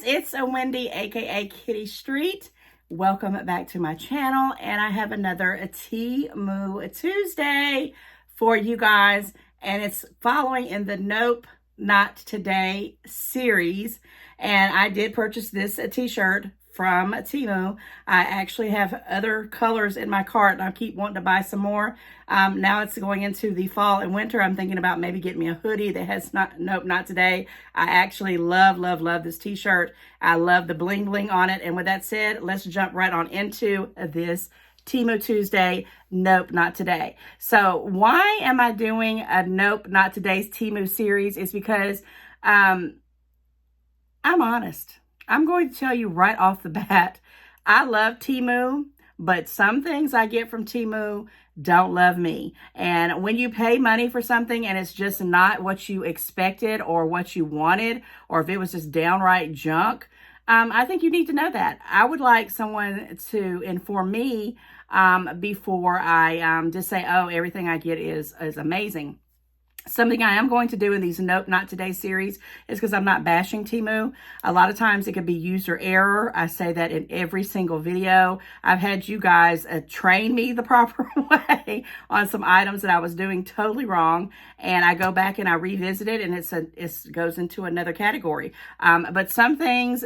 it's a Wendy, aka Kitty Street. Welcome back to my channel, and I have another Temu Tuesday for you guys, and it's following in the Nope, Not Today series. And I did purchase this t-shirt from Temu. I actually have other colors in my cart, and I keep wanting to buy some more. Now it's going into the fall and winter. I'm thinking about maybe getting me a hoodie that has Nope, Not Today. I actually love this t-shirt. I love the bling bling on it. And with that said, let's jump right on into this Temu Tuesday, Nope, Not Today. So why am I doing a Nope, Not Today's Temu series? Is because I'm honest. I'm going to tell you right off the bat, I love Temu, but some things I get from Temu don't love me. And when you pay money for something and it's just not what you expected or what you wanted, or if it was just downright junk, I think you need to know that. I would like someone to inform me before I just say, oh, everything I get is amazing. Something I am going to do in these Nope, Not Today series is because I'm not bashing Temu. A lot of times it could be user error. I say that in every single video. I've had you guys train me the proper way on some items that I was doing totally wrong. And I go back and I revisit it, and it goes into another category. But some things,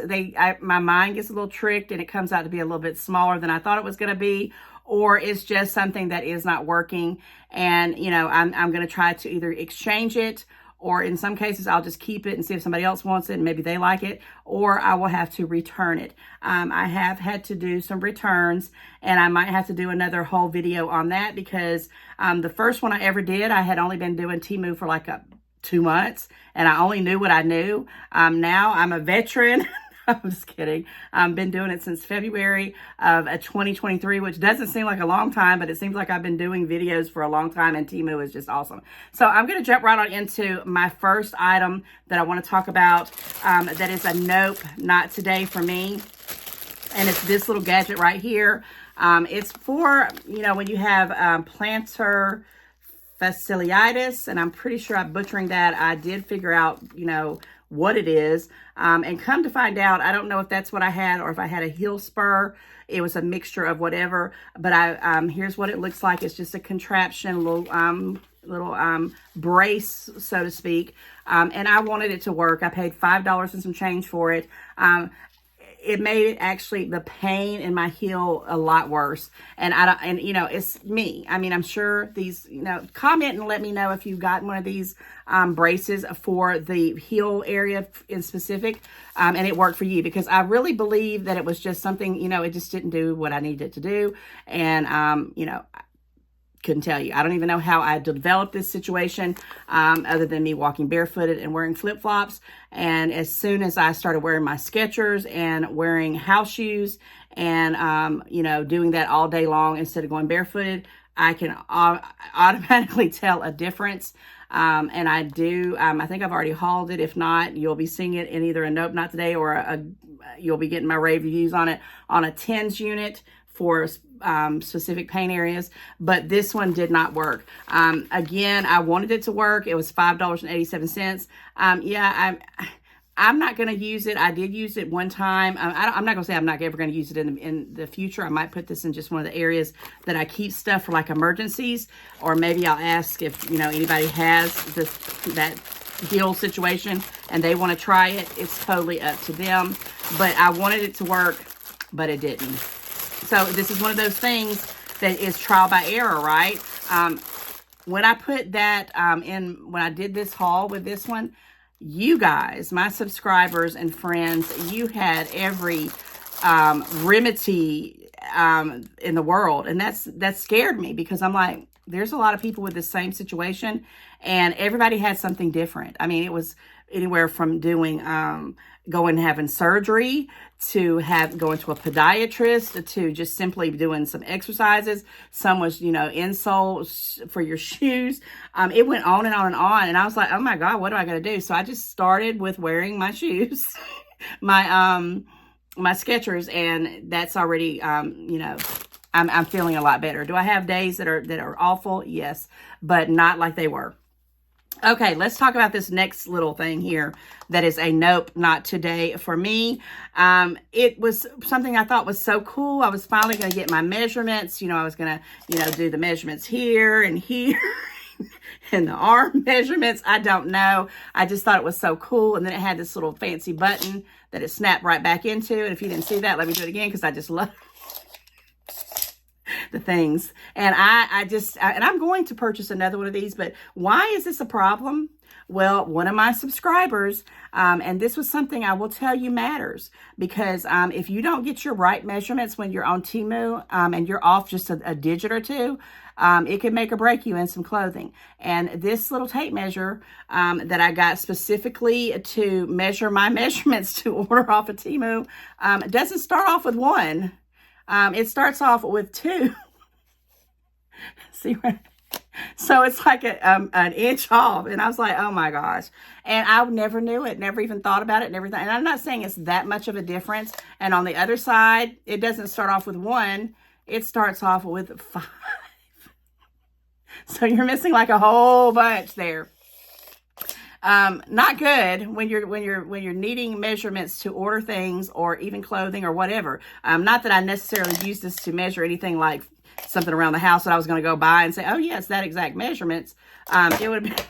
my mind gets a little tricked and it comes out to be a little bit smaller than I thought it was going to be. Or it's just something that is not working. And, you know, I'm going to try to either exchange it, or in some cases, I'll just keep it and see if somebody else wants it and maybe they like it, or I will have to return it. I have had to do some returns, and I might have to do another whole video on that because the first one I ever did, I had only been doing Temu for like 2 months, and I only knew what I knew. Now I'm a veteran. I'm just kidding. I've been doing it since February of 2023, which doesn't seem like a long time, but it seems like I've been doing videos for a long time, and Temu is just awesome. So I'm going to jump right on into my first item that I want to talk about that is a Nope, Not Today for me. And it's this little gadget right here. It's for, you know, when you have plantar fasciitis, and I'm pretty sure I'm butchering that. I did figure out, you know, what it is. And come to find out, I don't know if that's what I had or if I had a heel spur. It was a mixture of whatever, but here's what it looks like. It's just a contraption, little brace, so to speak. And I wanted it to work. I paid $5 and some change for it. It made it actually, the pain in my heel a lot worse. And you know, it's me. I mean, I'm sure these, you know, comment and let me know if you've gotten one of these braces for the heel area in specific, and it worked for you, because I really believe that it was just something, you know, it just didn't do what I needed it to do. And, you know, couldn't tell you. I don't even know how I developed this situation, other than me walking barefooted and wearing flip-flops. And as soon as I started wearing my Skechers and wearing house shoes and, you know, doing that all day long instead of going barefooted, I can automatically tell a difference. And I do, I think I've already hauled it. If not, you'll be seeing it in either a Nope, Not Today, or you'll be getting my rave reviews on it on a TENS unit for specific pain areas, but this one did not work. Again, I wanted it to work. It was $5.87. Yeah, I'm not going to use it. I did use it one time. I'm not going to say I'm not ever going to use it in the future. I might put this in just one of the areas that I keep stuff for, like emergencies, or maybe I'll ask if, you know, anybody has that heel situation and they want to try it. It's totally up to them, but I wanted it to work, but it didn't. So this is one of those things that is trial by error, right? When I put that when I did this haul with this one, you guys, my subscribers and friends, you had every remedy in the world. And that scared me, because I'm like, there's a lot of people with the same situation, and everybody had something different. I mean, it was anywhere from doing going and having surgery, to going to a podiatrist, to just simply doing some exercises. Some was, you know, insoles for your shoes. It went on and on and on. And I was like, oh my God, what am I going to do? So I just started with wearing my shoes, my Skechers, and that's already, you know, I'm feeling a lot better. Do I have days that are awful? Yes, but not like they were. Okay, let's talk about this next little thing here that is a nope, not today for me. It was something I thought was so cool. I was finally going to get my measurements. I was going to, do the measurements here and here and the arm measurements. I don't know. I just thought it was so cool. And then it had this little fancy button that it snapped right back into. And if you didn't see that, let me do it again because I just love the things. And and I'm going to purchase another one of these, but why is this a problem? Well, one of my subscribers, and this was something I will tell you matters, because if you don't get your right measurements when you're on Temu and you're off just a digit or two, it can make or break you in some clothing. And this little tape measure that I got specifically to measure my measurements to order off of Temu doesn't start off with 1. It starts off with 2. See, so it's like an inch off. And I was like, oh my gosh. And I never knew it, never even thought about it, and everything. And I'm not saying it's that much of a difference. And on the other side, it doesn't start off with 1. It starts off with 5. So you're missing like a whole bunch there. Not good when you're needing measurements to order things or even clothing or whatever. Not that I necessarily use this to measure anything like something around the house that I was going to go buy and say, oh yes, that exact measurements. It would have been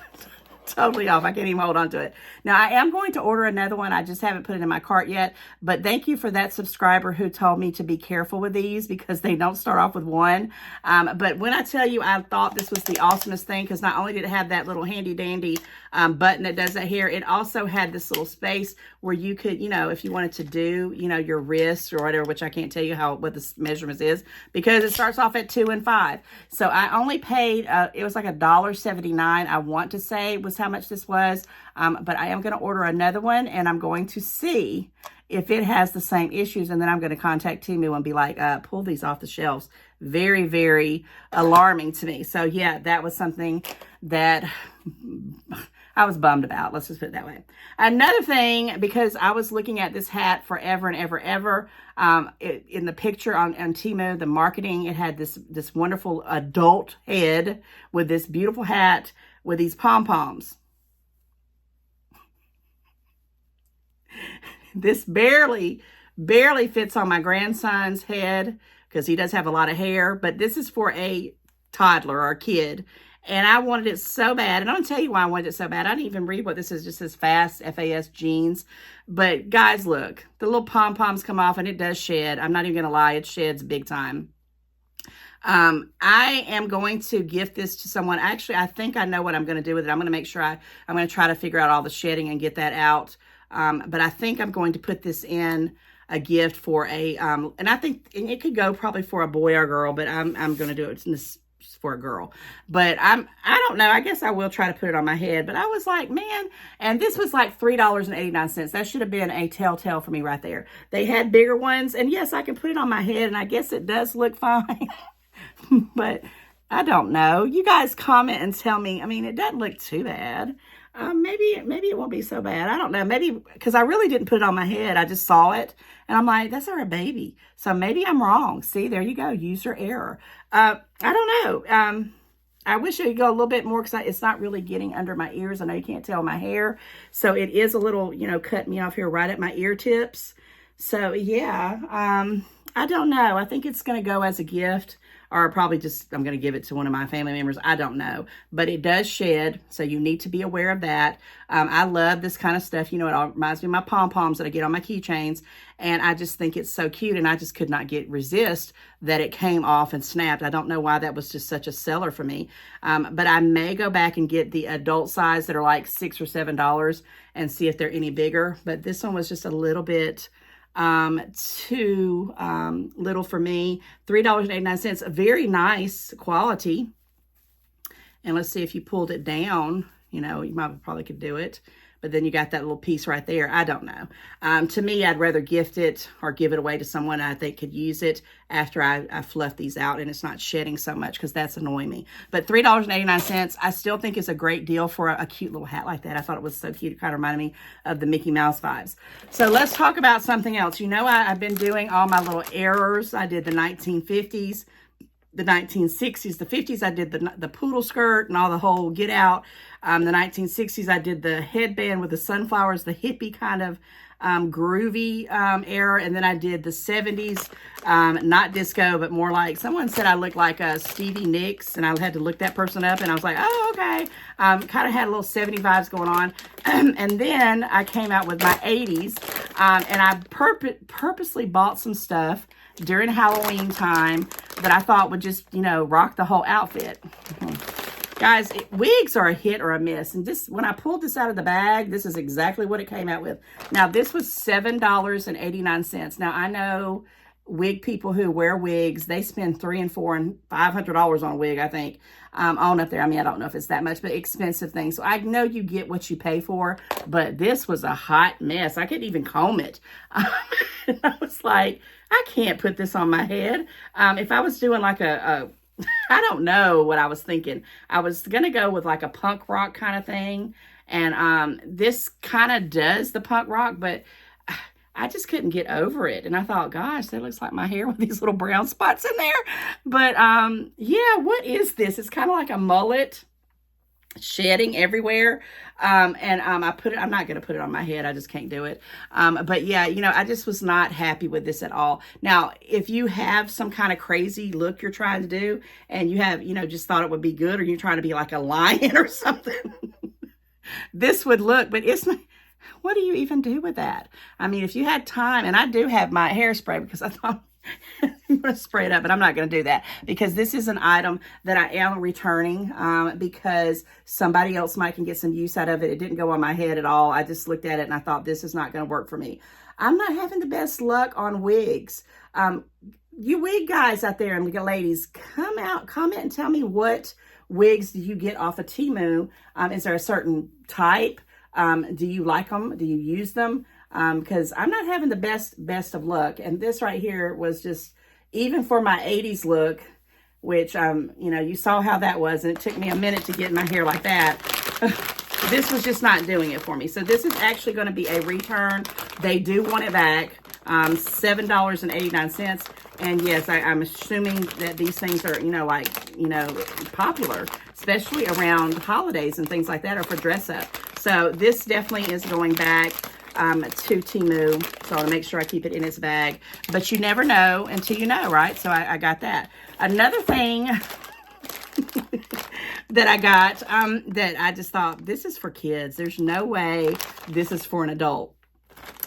totally off. I can't even hold on to it. Now I am going to order another one. I just haven't put it in my cart yet, but thank you for that subscriber who told me to be careful with these because they don't start off with 1. But when I tell you, I thought this was the awesomest thing, because not only did it have that little handy dandy button that does that here, it also had this little space where you could, if you wanted to do, your wrist or whatever, which I can't tell you what the measurements is because it starts off at 2 and 5. So I only paid, it was like $1.79, I want to say was how much this was. But I am going to order another one, and I'm going to see if it has the same issues. And then I'm going to contact Temu and be like, pull these off the shelves. Very, very alarming to me. So yeah, that was something that I was bummed about. Let's just put it that way. Another thing, because I was looking at this hat forever and ever, in the picture on Temu, the marketing, it had this wonderful adult head with this beautiful hat with these pom-poms. This barely fits on my grandson's head because he does have a lot of hair, but this is for a toddler or a kid. And I wanted it so bad. And I'm going to tell you why I wanted it so bad. I didn't even read what this is. It just says fast, F-A-S jeans. But guys, look, the little pom-poms come off and it does shed. I'm not even going to lie. It sheds big time. I am going to gift this to someone. Actually, I think I know what I'm going to do with it. I'm going to make sure I'm going to try to figure out all the shedding and get that out. But I think I'm going to put this in a gift for and I think it could go probably for a boy or a girl, but I'm going to do it for a girl. But I don't know. I guess I will try to put it on my head. But I was like, man, and this was like $3.89. That should have been a telltale for me right there. They had bigger ones, and yes, I can put it on my head, and I guess it does look fine. But I don't know. You guys comment and tell me. I mean, it doesn't look too bad. Maybe it won't be so bad. I don't know. Maybe because I really didn't put it on my head. I just saw it and I'm like, that's our baby. So maybe I'm wrong. See, there you go. User error. I don't know. I wish it could go a little bit more because it's not really getting under my ears. I know you can't tell my hair. So it is a little, cutting me off here right at my ear tips. So yeah, I don't know. I think it's going to go as a gift. Or probably just, I'm going to give it to one of my family members. I don't know. But it does shed, so you need to be aware of that. I love this kind of stuff. It all reminds me of my pom-poms that I get on my keychains. And I just think it's so cute. And I just could not resist that it came off and snapped. I don't know why that was just such a seller for me. But I may go back and get the adult size that are like $6 or $7 and see if they're any bigger. But this one was just a little bit too little for me. $3.89, a very nice quality. And let's see if you pulled it down, you probably could do it. But then you got that little piece right there. I don't know. To me, I'd rather gift it or give it away to someone I think could use it after I fluff these out and it's not shedding so much, because that's annoying me. But $3.89, I still think is a great deal for a cute little hat like that. I thought it was so cute. It kind of reminded me of the Mickey Mouse vibes. So let's talk about something else. I've been doing all my little errors. I did the 1950s. the 1960s. The 50s, I did the poodle skirt and all the whole get out. The 1960s, I did the headband with the sunflowers, the hippie kind of groovy era. And then I did the 70s, not disco, but more like, someone said I looked like Stevie Nicks, and I had to look that person up, and I was like, oh, okay. Kind of had a little 70 vibes going on. And then I came out with my 80s, and I purposely bought some stuff during Halloween time that I thought would just, you know, rock the whole outfit. Guys, wigs are a hit or a miss. And just when I pulled this out of the bag, this is exactly what it came out with. Now, this was $7.89. Now, I know wig people who wear wigs, they spend $300 and $400 and $500 on a wig, I think, on up there. I mean, I don't know if it's that much, but expensive things. So I know you get what you pay for, but this was a hot mess. I couldn't even comb it. And I was like, I can't put this on my head. If I was doing like I don't know what I was thinking. I was going to go with like a punk rock kind of thing. And this kind of does the punk rock, but I just couldn't get over it. And I thought, gosh, that looks like my hair with these little brown spots in there. But yeah, what is this? It's kind of like a mullet, shedding everywhere. I'm not going to put it on my head. I just can't do it. But yeah, you know, I just was not happy with this at all. Now, if you have some kind of crazy look you're trying to do, and you have, you know, just thought it would be good, or you're trying to be like a lion or something, this would look, but it's not. What do you even do with that? I mean, if you had time, and I do have my hairspray because I thought I'm going to spray it up, but I'm not going to do that because this is an item that I am returning because somebody else might can get some use out of it. It didn't go on my head at all. I just looked at it and I thought this is not going to work for me. I'm not having the best luck on wigs. You wig guys out there and ladies, come out, comment and tell me what wigs do you get off of Temu. Is there a certain type? Do you like them? Do you use them? Because I'm not having the best of luck. And this right here was just, even for my 80s look, which, you know, you saw how that was, and it took me a minute to get my hair like that. This was just not doing it for me. So this is actually going to be a return. They do want it back, $7.89. And yes, I'm assuming that these things are, you know, like, you know, popular, especially around holidays and things like that, or for dress up. So this definitely is going back to Temu. So I want to make sure I keep it in its bag. But you never know until you know, right? So I got that. Another thing that I got that I just thought, this is for kids. There's no way this is for an adult.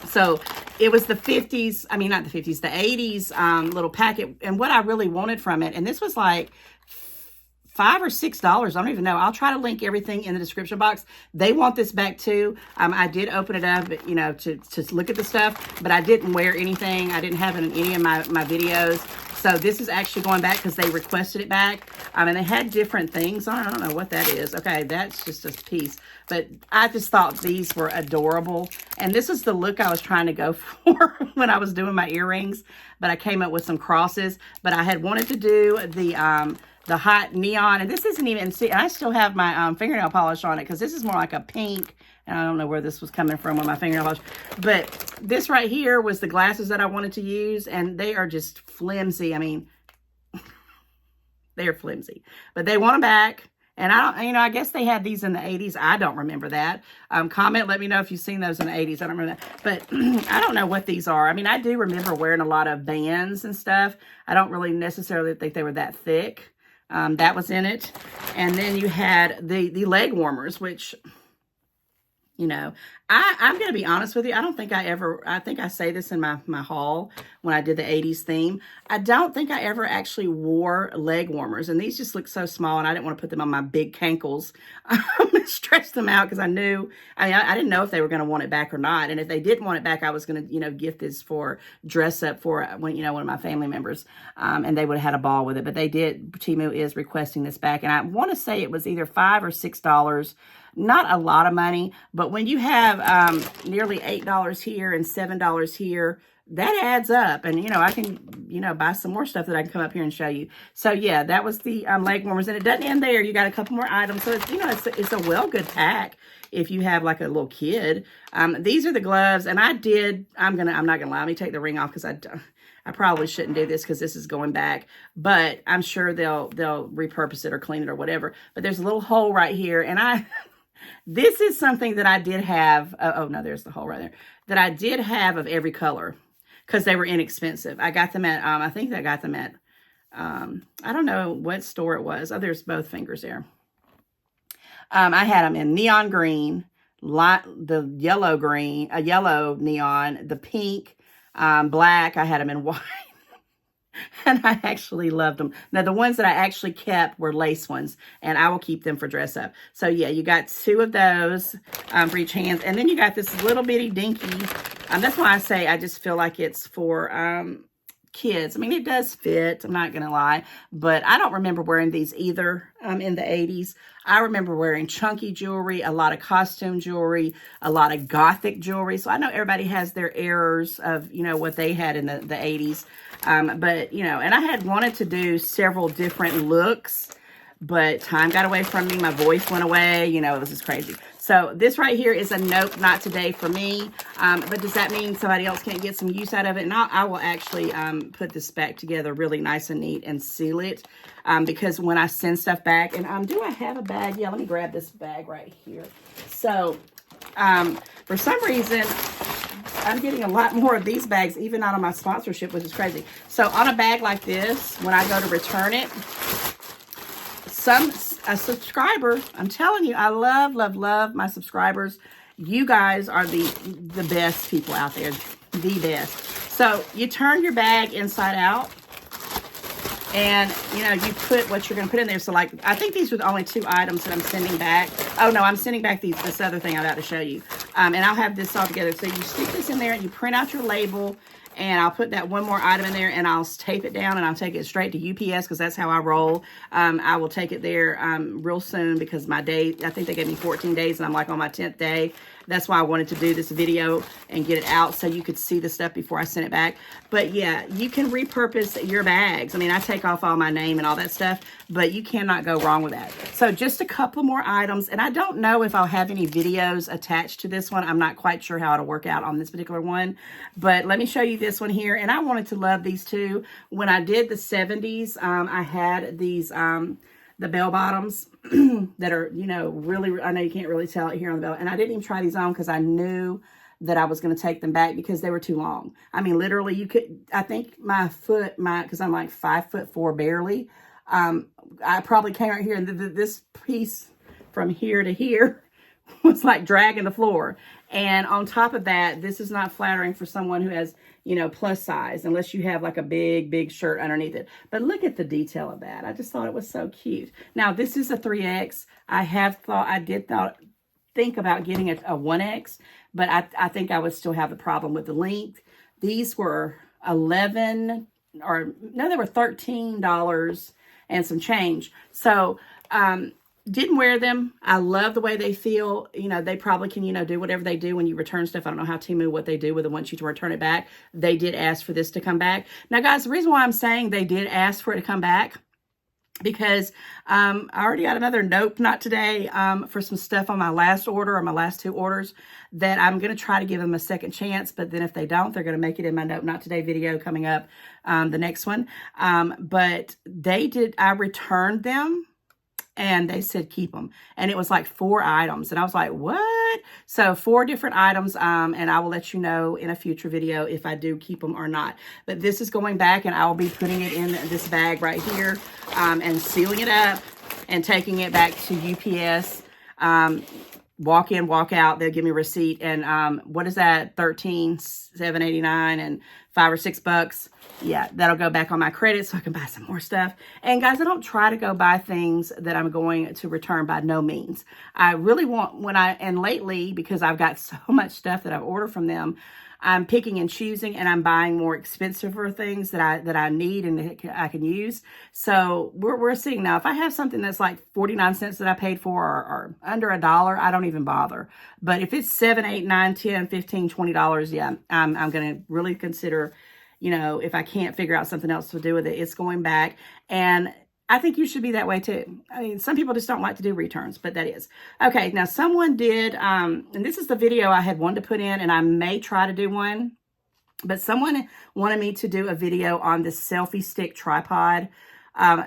So it was the 50s, I mean, not the 50s, the 80s little packet. And what I really wanted from it, and this was like $5 or $6. I don't even know. I'll try to link everything in the description box. They want this back too. I did open it up, you know, to look at the stuff, but I didn't wear anything. I didn't have it in any of my videos. So this is actually going back because they requested it back. And they had different things on it. I don't know what that is. Okay, that's just a piece. But I just thought these were adorable. And this is the look I was trying to go for when I was doing my earrings. But I came up with some crosses. But I had wanted to do the hot neon, and this isn't even, see, I still have my fingernail polish on it because this is more like a pink, and I don't know where this was coming from with my fingernail polish, but this right here was the glasses that I wanted to use, and they are just flimsy. I mean, they're flimsy, but they want them back. And I don't, you know, I guess they had these in the 80s. I don't remember that. Comment, let me know if you've seen those in the 80s. I don't remember that. But I don't know what these are. I mean, I do remember wearing a lot of bands and stuff. I don't really necessarily think they were that thick. That was in it. And then you had the leg warmers, which, you know, I'm going to be honest with you. I don't think I think I say this in my haul when I did the 80s theme. I don't think I ever actually wore leg warmers. And these just look so small, and I didn't want to put them on my big cankles. Stretch them out because I knew, I didn't know if they were going to want it back or not. And if they didn't want it back, I was going to, you know, gift this for dress up for, when, you know, one of my family members. And they would have had a ball with it. But they did, Temu is requesting this back. And I want to say it was either $5 or $6. Not a lot of money, but when you have nearly $8 here and $7 here, that adds up. And, you know, I can, you know, buy some more stuff that I can come up here and show you. So, yeah, that was the leg warmers. And it doesn't end there. You got a couple more items. So, it's, you know, it's a well-good pack if you have, like, a little kid. These are the gloves. And I'm not going to lie. Let me take the ring off because I probably shouldn't do this because this is going back. But I'm sure they'll repurpose it or clean it or whatever. But there's a little hole right here. And this is something that I did have. Oh, no, there's the hole right there. That I did have of every color, because they were inexpensive. I got them at, I think I got them at, I don't know what store it was. Oh, there's both fingers there. I had them in neon green, the yellow green, a yellow neon, the pink, black. I had them in white. And I actually loved them. Now, the ones that I actually kept were lace ones, and I will keep them for dress up. So, yeah, you got 2 of those for each hand. And then you got this little bitty dinky. That's why I say I just feel like it's for kids. I mean, it does fit. I'm not going to lie. But I don't remember wearing these either in the 80s. I remember wearing chunky jewelry, a lot of costume jewelry, a lot of gothic jewelry. So I know everybody has their errors of, you know, what they had in the 80s. But, you know, and I had wanted to do several different looks, but time got away from me. My voice went away. You know, it was just crazy. So this right here is a nope, not today for me. But does that mean somebody else can't get some use out of it? And I will actually put this back together really nice and neat and seal it. Because when I send stuff back, and do I have a bag? Yeah, let me grab this bag right here. So for some reason, I'm getting a lot more of these bags, even out of my sponsorship, which is crazy. So on a bag like this, when I go to return it, a subscriber, I'm telling you, I love, love, love my subscribers. You guys are the best people out there, the best. So you turn your bag inside out, and, you know, you put what you're going to put in there. So, like, I think these were the only 2 items that I'm sending back. Oh, no, I'm sending back this other thing I'm about to show you. And I'll have this all together. So you stick this in there and you print out your label. And I'll put that one more item in there and I'll tape it down and I'll take it straight to UPS because that's how I roll. I will take it there real soon because my day, I think they gave me 14 days and I'm like on my 10th day. That's why I wanted to do this video and get it out so you could see the stuff before I send it back. But yeah, you can repurpose your bags. I mean, I take off all my name and all that stuff, but you cannot go wrong with that. So just a couple more items. And I don't know if I'll have any videos attached to this one. I'm not quite sure how it'll work out on this particular one. But let me show you this one here. And I wanted to love these too. When I did the 70s, I had these the bell-bottoms that are, you know, really, I know you can't really tell it here on the bell. And I didn't even try these on because I knew that I was going to take them back because they were too long. I mean, literally, you could, I think my foot, because I'm like 5'4" barely. I probably came right here and this piece from here to here was like dragging the floor. And on top of that, this is not flattering for someone who has, you know, plus size, unless you have like a big, big shirt underneath it. But look at the detail of that. I just thought it was so cute. Now, this is a 3X. I did think about getting a 1X, but I think I would still have the problem with the length. These were they were $13 and some change. So, didn't wear them. I love the way they feel. You know, they probably can, you know, do whatever they do when you return stuff. I don't know how Temu, what they do with it once you return it back. They did ask for this to come back. Now, guys, the reason why I'm saying they did ask for it to come back, because I already got another nope, not today, for some stuff on my last order or my last 2 orders that I'm going to try to give them a second chance. But then if they don't, they're going to make it in my nope, not today video coming up, the next one. But I returned them. And they said, keep them. And it was like 4 items. And I was like, what? So 4 different items. And I will let you know in a future video if I do keep them or not. But this is going back and I will be putting it in this bag right here and sealing it up and taking it back to UPS. Walk in, walk out. They'll give me a receipt. And what is that? $13,789 and $5 or $6. Yeah, that'll go back on my credit so I can buy some more stuff. And guys, I don't try to go buy things that I'm going to return by no means. I really want and lately, because I've got so much stuff that I've ordered from them, I'm picking and choosing, and I'm buying more expensive things that I need and I can use. So we're seeing now, if I have something that's like 49 cents that I paid for, or under $1, I don't even bother. But if it's $7, $8, $9, $10, $15, $20, yeah, I'm going to really consider, if I can't figure out something else to do with it, it's going back. And I think you should be that way too. I mean, some people just don't like to do returns, but that is. Okay, now someone did, and this is the video I had wanted to put in, and I may try to do one, but someone wanted me to do a video on this selfie stick tripod.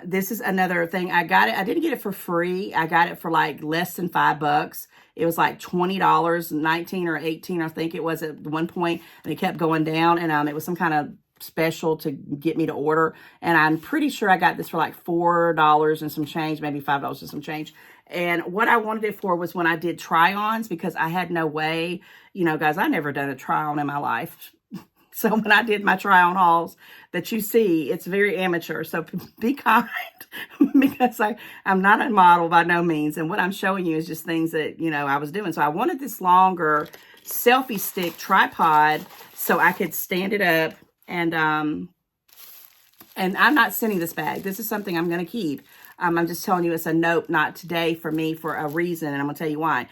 This is another thing. I got it. I didn't get it for free. I got it for like less than $5. It was like $20, 19 or 18, I think it was at one point, and it kept going down, and it was some kind of special to get me to order, and I'm pretty sure I got this for like $4 and some change, maybe $5 and some change. And what I wanted it for was when I did try-ons, because I had no way, guys, I never done a try-on in my life. So when I did my try-on hauls that you see, it's very amateur. So be kind, because I'm not a model by no means. And what I'm showing you is just things that, I was doing. So I wanted this longer selfie stick tripod so I could stand it up. And I'm not sending this bag. This is something I'm going to keep. I'm just telling you it's a nope, not today for me, for a reason, and I'm going to tell you why.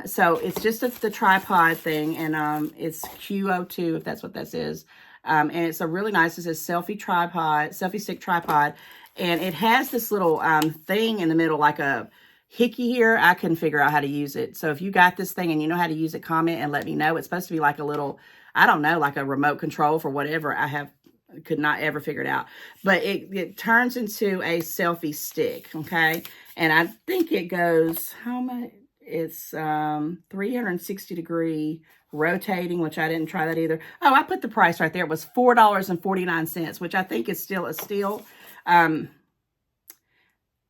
So it's just the tripod thing, and it's Q02, if that's what this is. And it's a really nice, it says selfie stick tripod, and it has this little thing in the middle, like a hickey here. I couldn't figure out how to use it. So if you got this thing and you know how to use it, comment and let me know. It's supposed to be like a little, I don't know, like a remote control for whatever. Could not ever figure it out. But it turns into a selfie stick, okay? And I think it goes, how much? It's 360 degree rotating, which I didn't try that either. Oh, I put the price right there. It was $4.49, which I think is still a steal.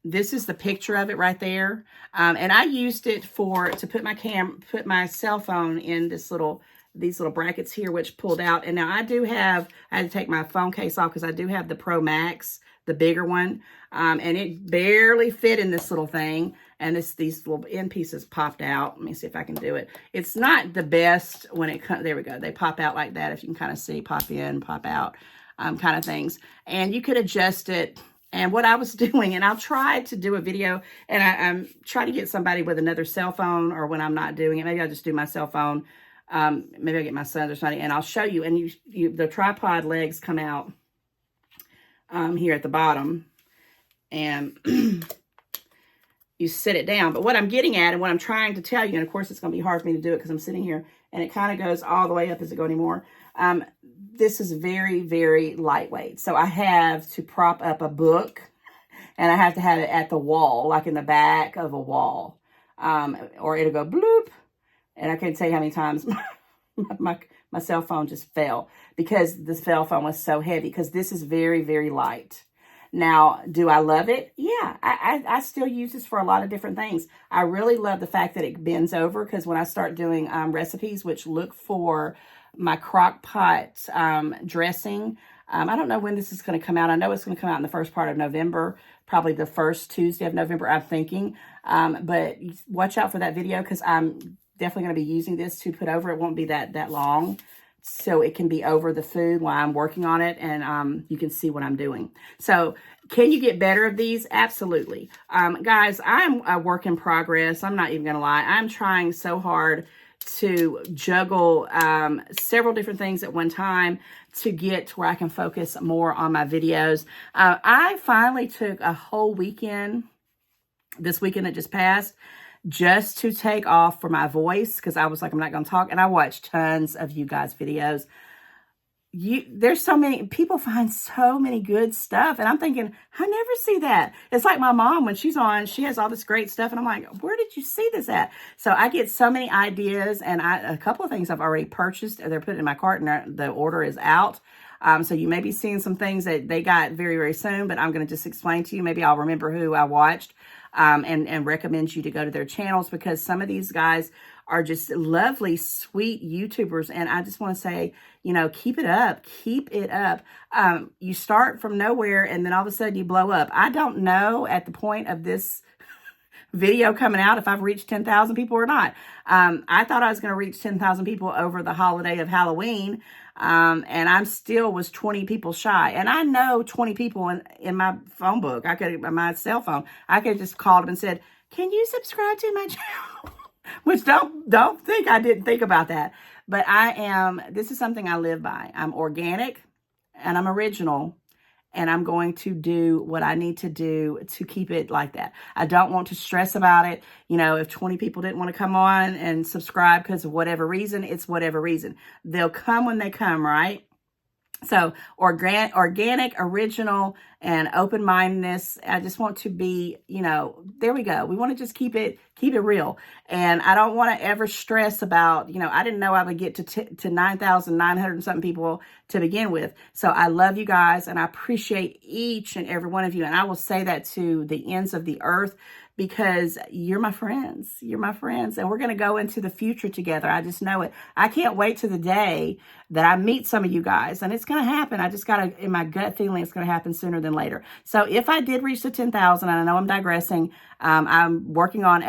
This is the picture of it right there. And I used it to put my cell phone in these little brackets here, which pulled out. And now I had to take my phone case off because I do have the Pro Max, the bigger one. And it barely fit in this little thing. And these little end pieces popped out. Let me see if I can do it. It's not the best when it comes, there we go. They pop out like that. If you can kind of see, pop in, pop out kind of things. And you could adjust it. And what I was doing, and I'll try to do a video, and I'm trying to get somebody with another cell phone, or when I'm not doing it, maybe I'll just do my cell phone. Maybe I'll get my son or something, and I'll show you. And the tripod legs come out here at the bottom, and you sit it down. But what I'm getting at, and what I'm trying to tell you, and of course it's going to be hard for me to do it because I'm sitting here, and it kind of goes all the way up. Does it go anymore? This is very, very lightweight. So I have to prop up a book, and I have to have it at the wall, like in the back of a wall, or it'll go bloop. And I can't tell you how many times my cell phone just fell because the cell phone was so heavy, because this is very, very light. Now, do I love it? Yeah, I still use this for a lot of different things. I really love the fact that it bends over, because when I start doing recipes, which look for my crock pot dressing, I don't know when this is going to come out. I know it's going to come out in the first part of November, probably the first Tuesday of November, I'm thinking. But watch out for that video, because I'm definitely going to be using this to put over. It won't be that long, so it can be over the food while I'm working on it, and you can see what I'm doing. So can you get better of these? Absolutely. Guys, I'm a work in progress. I'm not even going to lie. I'm trying so hard to juggle several different things at one time to get to where I can focus more on my videos. I finally took a whole weekend, this weekend that just passed, just to take off for my voice, because I was like, I'm not going to talk. And I watched tons of you guys' videos. There's so many, people find so many good stuff. And I'm thinking, I never see that. It's like my mom, when she's on, she has all this great stuff. And I'm like, where did you see this at? So I get so many ideas, and a couple of things I've already purchased. They're put in my cart, and the order is out. So you may be seeing some things that they got very, very soon, but I'm going to just explain to you. Maybe I'll remember who I watched and recommend you to go to their channels, because some of these guys are just lovely, sweet YouTubers. And I just want to say, keep it up. Keep it up. You start from nowhere, and then all of a sudden you blow up. I don't know at the point of this video coming out if I've reached 10,000 people or not. I thought I was going to reach 10,000 people over the holiday of Halloween. And I'm still was 20 people shy. And I know 20 people in my phone book. My cell phone, I could have just called them and said, can you subscribe to my channel? Which don't think I didn't think about that. But this is something I live by. I'm organic and I'm original. And I'm going to do what I need to do to keep it like that. I don't want to stress about it. You know, if 20 people didn't want to come on and subscribe because of whatever reason, it's whatever reason. They'll come when they come, right? So organic, original, and open-mindedness. I just want to be, you know, there we go. We want to just keep it real. And I don't want to ever stress about, you know, I didn't know I would get to 9,900 and something people to begin with. So I love you guys and I appreciate each and every one of you. And I will say that to the ends of the earth, because you're my friends. You're my friends. And we're going to go into the future together. I just know it. I can't wait to the day that I meet some of you guys. And it's going to happen. I just got to, in my gut feeling, it's going to happen sooner than later. So if I did reach the 10,000, and I know I'm digressing, I'm working on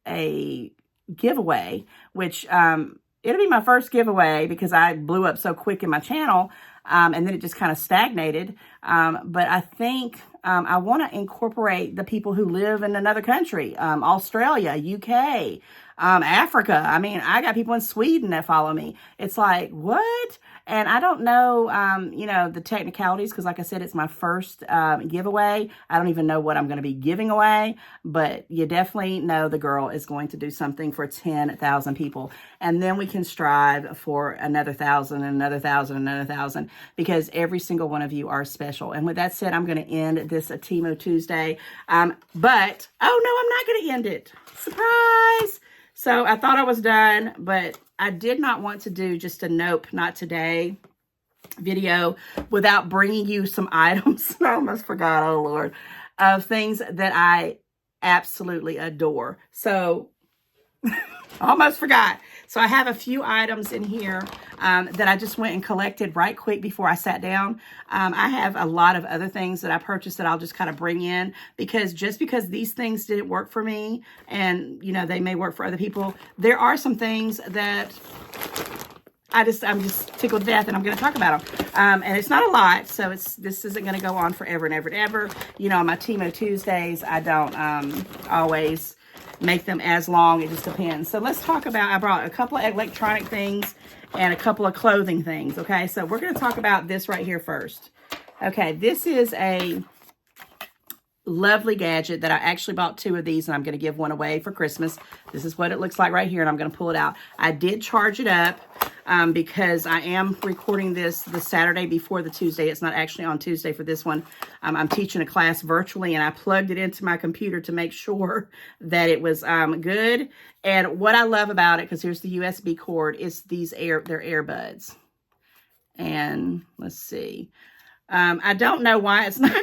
a giveaway, which it'll be my first giveaway because I blew up so quick in my channel. And then it just kind of stagnated. But I think I want to incorporate the people who live in another country, Australia, UK, Africa. I mean, I got people in Sweden that follow me. It's like, what? And I don't know, you know, the technicalities, because like I said, it's my first giveaway. I don't even know what I'm going to be giving away, but you definitely know the girl is going to do something for 10,000 people. And then we can strive for another 1,000, another 1,000, another 1,000, because every single one of you are special. And with that said, I'm going to end this Temu Tuesday. But, oh no, I'm not going to end it. Surprise! So I thought I was done, but I did not want to do just a nope, not today video without bringing you some items. I almost forgot, oh Lord, of things that I absolutely adore. So almost forgot. So I have a few items in here that I just went and collected right quick before I sat down. I have a lot of other things that I purchased that I'll just kind of bring in, because just because these things didn't work for me, and you know, they may work for other people, there are some things that I'm just tickled to death, and I'm going to talk about them. And it's not a lot, so this isn't going to go on forever and ever and ever. You know, on my Temu Tuesdays, I don't always make them as long. It just depends. So let's talk about, I brought a couple of electronic things and a couple of clothing things. Okay, so we're going to talk about this right here first. Okay, this is a lovely gadget that I actually bought 2 of these, and I'm going to give one away for Christmas. This is what it looks like right here, and I'm going to pull it out. I did charge it up because I am recording this the Saturday before the Tuesday. It's not actually on Tuesday for this one. I'm teaching a class virtually, and I plugged it into my computer to make sure that it was good. And what I love about it, because here's the USB cord, is they're earbuds. And let's see. I don't know why it's not...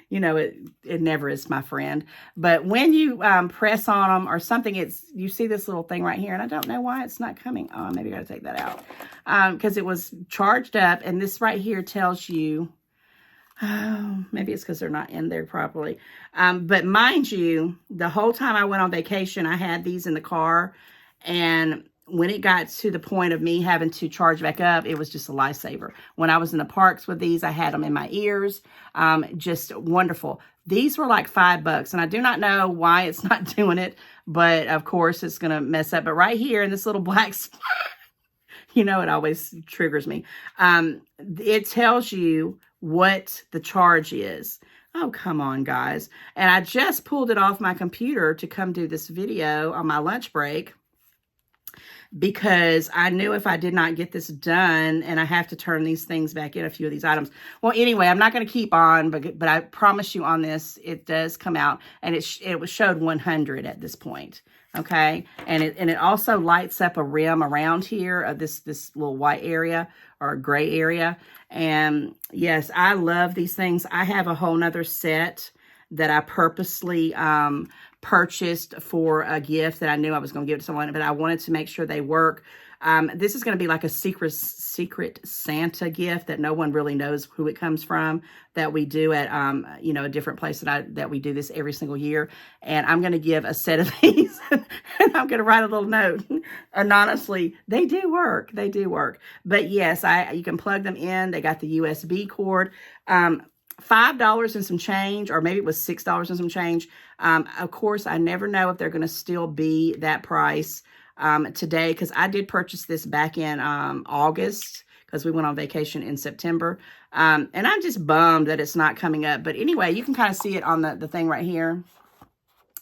You know, it never is, my friend. But when you press on them or something, you see this little thing right here. And I don't know why it's not coming on. Maybe I got to take that out. Because it was charged up. And this right here tells you, oh, maybe it's because they're not in there properly. But mind you, the whole time I went on vacation, I had these in the car. And when it got to the point of me having to charge back up, it was just a lifesaver. When I was in the parks with these, I had them in my ears. Just wonderful. These were like $5, and I do not know why it's not doing it, but of course it's going to mess up. But right here in this little black spot, you know, it always triggers me. It tells you what the charge is. Oh, come on, guys. And I just pulled it off my computer to come do this video on my lunch break, because I knew if I did not get this done, and I have to turn these things back in, a few of these items. Well, anyway, I'm not going to keep on, but I promise you on this, it does come out, and it was showed 100 at this point. Okay, and it also lights up a rim around here of this little white area or gray area. And yes, I love these things. I have a whole nother set that I purposely purchased for a gift that I knew I was going to give to someone, but I wanted to make sure they work. This is going to be like a secret Santa gift that no one really knows who it comes from, that we do at, a different place that we do this every single year. And I'm going to give a set of these and I'm going to write a little note. And honestly, they do work. They do work. But yes, you can plug them in. They got the USB cord. $5 and some change, or maybe it was $6 and some change. Of course, I never know if they're going to still be that price today, because I did purchase this back in August, because we went on vacation in September. And I'm just bummed that it's not coming up. But anyway, you can kind of see it on the thing right here.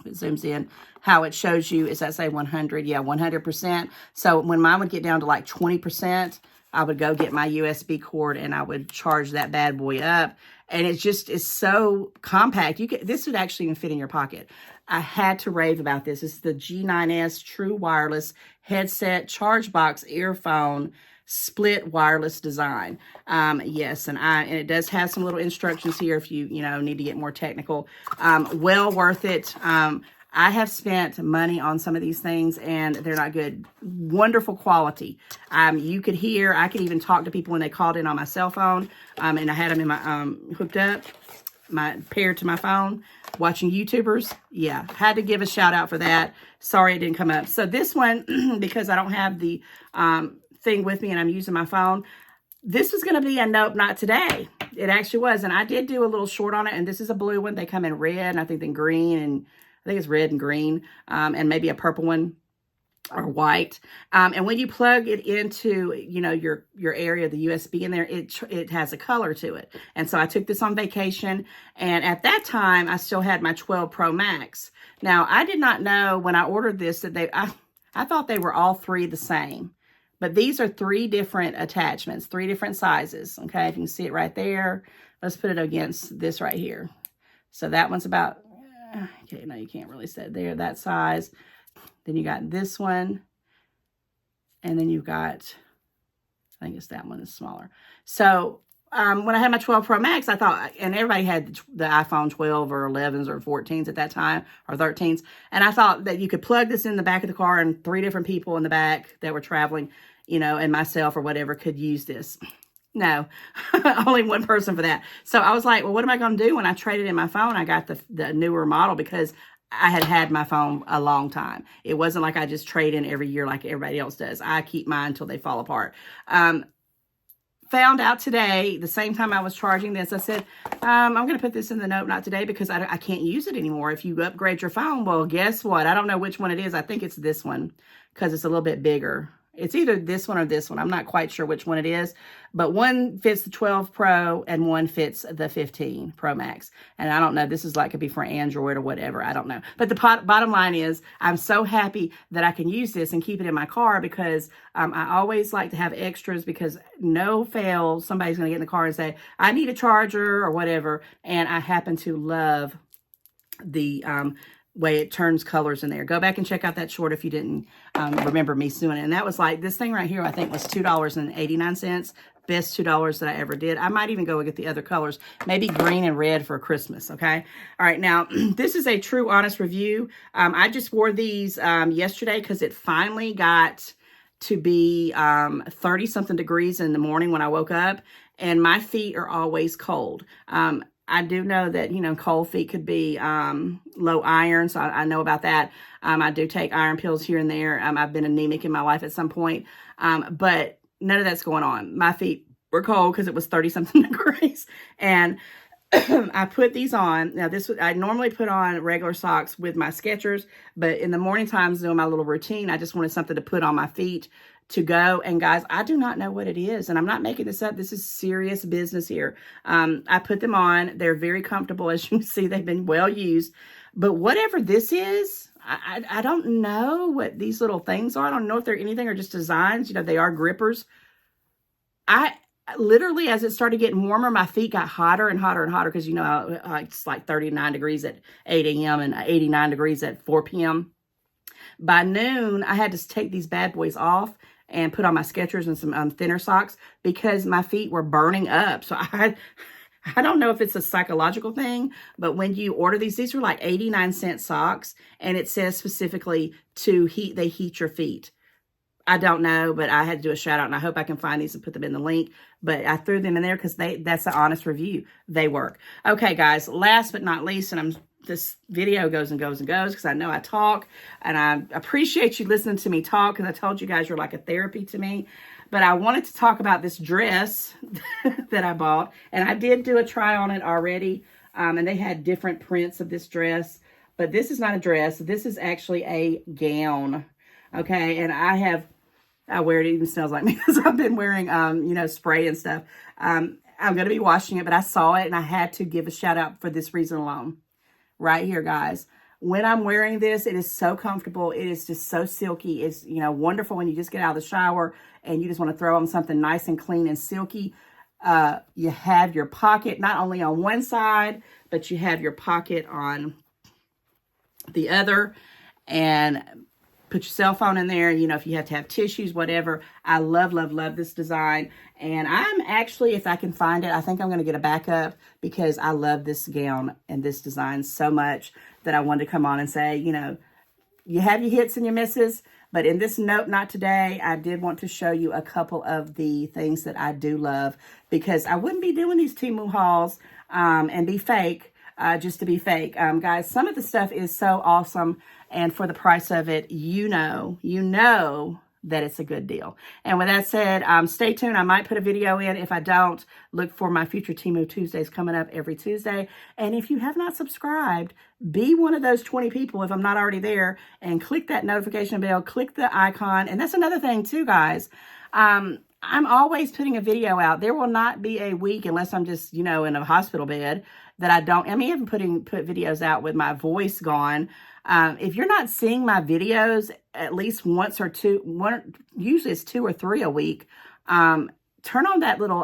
It zooms in, how it shows you, is that say 100? Yeah, 100%. So when mine would get down to like 20%, I would go get my USB cord and I would charge that bad boy up. And it's so compact. This would actually even fit in your pocket. I had to rave about this. It's the G9S True Wireless Headset Charge Box Earphone Split Wireless Design. Yes, and it does have some little instructions here if you need to get more technical. Well worth it. I have spent money on some of these things and they're not good. Wonderful quality. You could hear, I could even talk to people when they called in on my cell phone. And I had them in my, hooked up, paired to my phone, watching YouTubers. Yeah, had to give a shout out for that. Sorry it didn't come up. So this one, because I don't have the thing with me and I'm using my phone, this was going to be a nope, not today. It actually was. And I did do a little short on it. And this is a blue one. They come in red and I think then green, and I think it's red and green, and maybe a purple one or white. And when you plug it into, your area, the USB in there, it has a color to it. And so I took this on vacation, and at that time I still had my 12 Pro Max. Now, I did not know when I ordered this that I thought they were all three the same. But these are 3 different attachments, 3 different sizes. Okay, if you can see it right there. Let's put it against this right here. So that one's about, okay, no, you can't really see it there, that size. Then you got this one. And then you've got, I think it's that one is smaller. So when I had my 12 Pro Max, I thought, and everybody had the iPhone 12 or 11s or 14s at that time, or 13s. And I thought that you could plug this in the back of the car and 3 different people in the back that were traveling, and myself or whatever could use this. No, only one person for that. So I was like, well, what am I going to do when I traded in my phone? I got the newer model because I had my phone a long time. It wasn't like I just trade in every year like everybody else does. I keep mine until they fall apart. Found out today, the same time I was charging this, I said, I'm going to put this in the note not today because I can't use it anymore. If you upgrade your phone, well, guess what? I don't know which one it is. I think it's this one because it's a little bit bigger. It's either this one or this one. I'm not quite sure which one it is, but one fits the 12 Pro and one fits the 15 Pro Max. And I don't know, this is like, could be for Android or whatever. I don't know. But the bottom line is I'm so happy that I can use this and keep it in my car because I always like to have extras because no fail, somebody's going to get in the car and say, I need a charger or whatever. And I happen to love the way it turns colors in there. Go back and check out that short if you didn't remember me doing it. And that was like, this thing right here, I think was $2.89. Best $2 that I ever did. I might even go and get the other colors, maybe green and red for Christmas. Okay. All right. Now this is a true, honest review. I just wore these yesterday because it finally got to be 30 something degrees in the morning when I woke up, and my feet are always cold. I do know that, cold feet could be low iron, so I know about that. I do take iron pills here and there. I've been anemic in my life at some point, but none of that's going on. My feet were cold because it was 30-something degrees, and I put these on. Now, I normally put on regular socks with my Skechers, but in the morning times doing my little routine, I just wanted something to put on my feet to go. And guys, I do not know what it is. And I'm not making this up. This is serious business here. I put them on. They're very comfortable. As you can see, they've been well used. But whatever this is, I don't know what these little things are. I don't know if they're anything or just designs. They are grippers. I literally, as it started getting warmer, my feet got hotter and hotter and hotter because, it's like 39 degrees at 8 a.m. and 89 degrees at 4 p.m. By noon, I had to take these bad boys off and put on my Skechers and some thinner socks because my feet were burning up. So I don't know if it's a psychological thing, but when you order these are like 89-cent socks, and it says specifically they heat your feet. I don't know, but I had to do a shout out, and I hope I can find these and put them in the link. But I threw them in there because that's an honest review. They work. Okay, guys, last but not least, and this video goes and goes and goes because I know I talk, and I appreciate you listening to me talk because I told you guys you're like a therapy to me. But I wanted to talk about this dress that I bought, and I did do a try on it already, and they had different prints of this dress. But this is not a dress. This is actually a gown. Okay, and I wear it, even smells like me because I've been wearing, spray and stuff. I'm going to be washing it, but I saw it and I had to give a shout out for this reason alone. Right here, guys. When I'm wearing this, it is so comfortable. It is just so silky. It's, wonderful when you just get out of the shower and you just want to throw on something nice and clean and silky. You have your pocket not only on one side, but you have your pocket on the other. And put your cell phone in there, if you have to have tissues, whatever. I love, love, love this design. And I'm actually, if I can find it, I think I'm going to get a backup because I love this gown and this design so much that I wanted to come on and say, you have your hits and your misses. But in this Nope, Not Today, I did want to show you a couple of the things that I do love because I wouldn't be doing these Temu hauls and be fake. Just to be fake. Guys, some of the stuff is so awesome, and for the price of it, you know that it's a good deal. And with that said, stay tuned. I might put a video in. If I don't, look for my future Temu Tuesdays coming up every Tuesday. And if you have not subscribed, be one of those 20 people, if I'm not already there, and click that notification bell, click the icon. And that's another thing too, guys. I'm always putting a video out. There will not be a week, unless I'm just, in a hospital bed, that I don't. I mean, even put videos out with my voice gone. If you're not seeing my videos at least once or usually it's 2 or 3 a week, turn on that little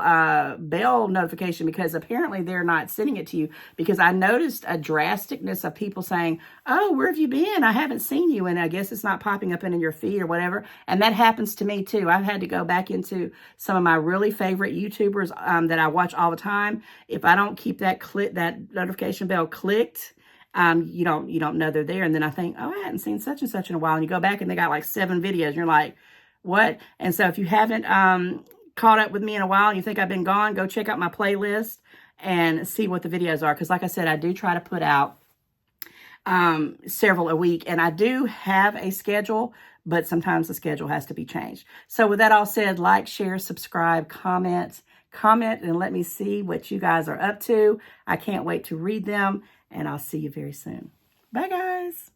bell notification because apparently they're not sending it to you, because I noticed a drasticness of people saying, oh, where have you been? I haven't seen you. And I guess it's not popping up in your feed or whatever. And that happens to me too. I've had to go back into some of my really favorite YouTubers that I watch all the time. If I don't keep that notification bell clicked, you don't know they're there. And then I think, oh, I hadn't seen such and such in a while. And you go back and they got like 7 videos. And you're like, what? And so if you haven't caught up with me in a while and you think I've been gone, go check out my playlist and see what the videos are. Because like I said, I do try to put out several a week. And I do have a schedule, but sometimes the schedule has to be changed. So with that all said, like, share, subscribe, comment, and let me see what you guys are up to. I can't wait to read them. And I'll see you very soon. Bye, guys.